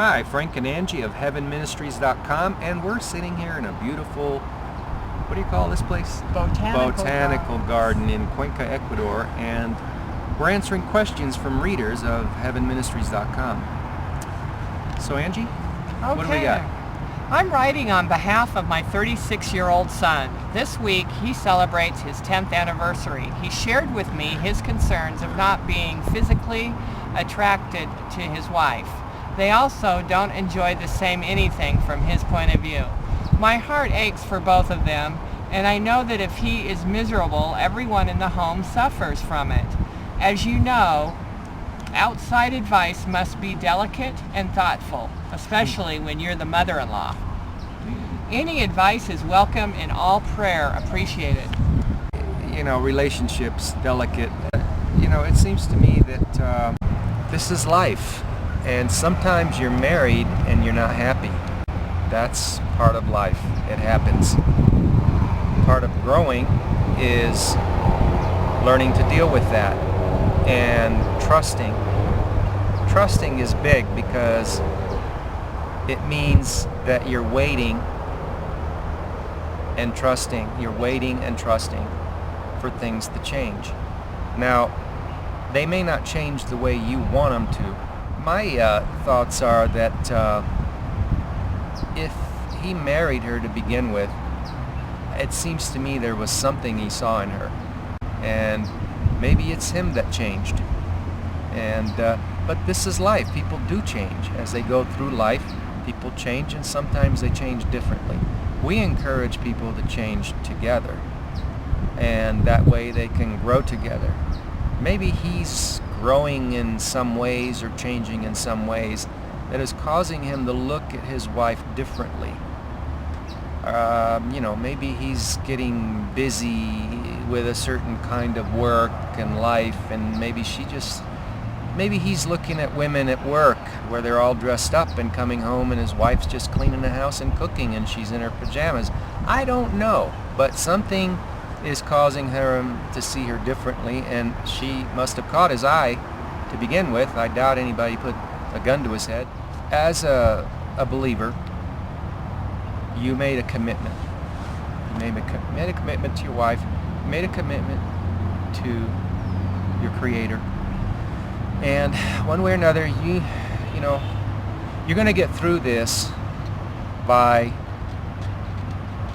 Hi, Frank and Angie of heavenministries.com, and we're sitting here in a beautiful, what do you call this place? Botanical garden in Cuenca, Ecuador, and we're answering questions from readers of heavenministries.com. So Angie, what do we got? I'm writing on behalf of my 36-year-old son. This week, he celebrates his 10th anniversary. He shared with me his concerns of not being physically attracted to his wife. They also don't enjoy the same anything from his point of view. My heart aches for both of them, and I know that if he is miserable, everyone in the home suffers from it. As you know, outside advice must be delicate and thoughtful, especially when you're the mother-in-law. Any advice is welcome and all prayer appreciated. You know, relationships, delicate. It seems to me that this is life. And sometimes you're married and you're not happy. That's part of life. It happens. Part of growing is learning to deal with that and trusting. Trusting is big because it means that you're waiting and trusting. You're waiting and trusting for things to change. Now, they may not change the way you want them to. My thoughts are that if he married her to begin with, it seems to me there was something he saw in her. And maybe it's him that changed. But this is life. People do change. As they go through life, people change, and sometimes they change differently. We encourage people to change together, and that way they can grow together. Maybe he's growing in some ways or changing in some ways that is causing him to look at his wife differently. Maybe he's getting busy with a certain kind of work and life, and maybe he's looking at women at work where they're all dressed up and coming home and his wife's just cleaning the house and cooking and she's in her pajamas. I don't know, but something is causing her to see her differently, and she must have caught his eye to begin with. I doubt anybody put a gun to his head. As a believer, you made a commitment. You made a commitment to your wife. You made a commitment to your Creator. And one way or another, you're going to get through this by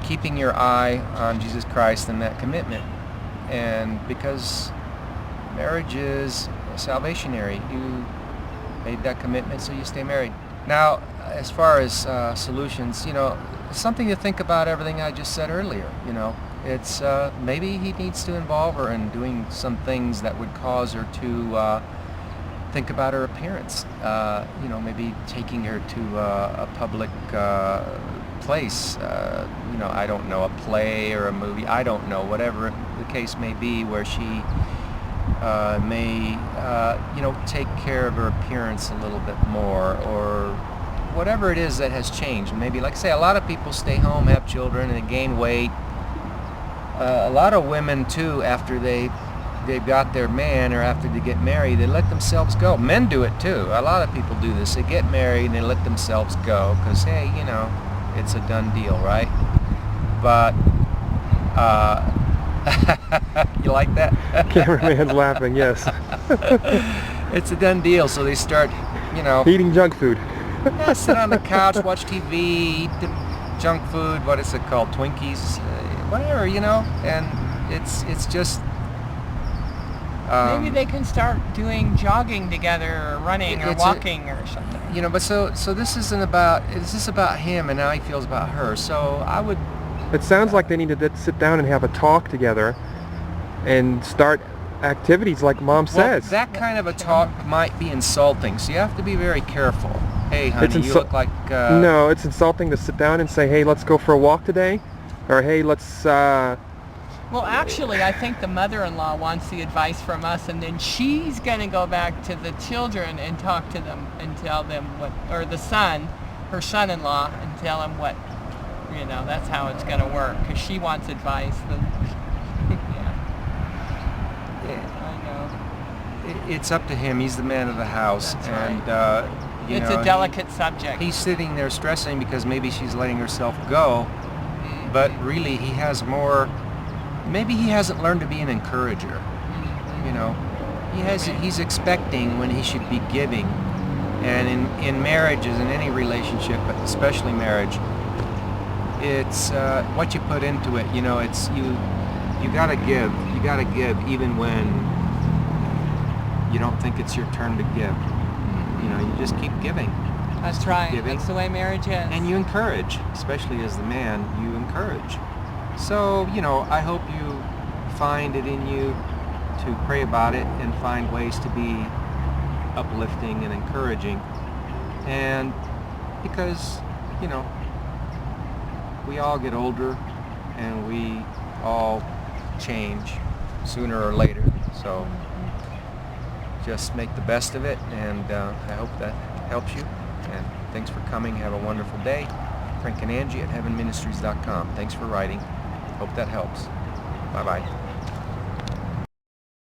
keeping your eye on Jesus Christ and that commitment. And because marriage is salvationary, you made that commitment, so you stay married. Now, as far as solutions, something to think about everything I just said earlier. It's maybe he needs to involve her in doing some things that would cause her to think about her appearance. Maybe taking her to a public place, I don't know, a play or a movie, I don't know, whatever the case may be, where she may take care of her appearance a little bit more, or whatever it is that has changed. Maybe, like I say, a lot of people stay home, have children, and they gain weight. A lot of women too, after they've got their man or after they get married, they let themselves go. Men do it too. A lot of people do this. They get married and they let themselves go because, hey, it's a done deal, right? But you like that? Cameraman's laughing, yes. It's a done deal, so they start, eating junk food. Sit on the couch, watch TV, eat the junk food, what is it called, Twinkies, whatever, and it's just... Maybe they can start doing jogging together or running or walking or something. But so this isn't about, this is about him and how he feels about her. So I would... It sounds like they need to sit down and have a talk together and start activities like Mom says. That kind of a talk might be insulting, so you have to be very careful. Hey, honey, you look like... No, it's insulting to sit down and say, hey, let's go for a walk today. Or, hey, let's... Well, actually, I think the mother-in-law wants the advice from us, and then she's going to go back to the children and talk to them and tell them what, or the son, her son-in-law, and tell him what, that's how it's going to work, because she wants advice. I know. It's up to him. He's the man of the house. That's right. You It's know, a delicate subject. He's sitting there stressing because maybe she's letting herself go, but really he has more. Maybe he hasn't learned to be an encourager. You know, he's expecting when he should be giving. And in marriages, in any relationship, but especially marriage, it's what you put into it. You know, it's you gotta give. You gotta give even when you don't think it's your turn to give. You know, you just keep giving. That's right. Giving. That's the way marriage is. And you encourage, especially as the man, you encourage. So, you know, I hope you find it in you to pray about it and find ways to be uplifting and encouraging. And because, you know, we all get older and we all change sooner or later. So just make the best of it, and I hope that helps you. And thanks for coming. Have a wonderful day. Frank and Angie at heavenministries.com. Thanks for writing. Hope that helps. Bye-bye.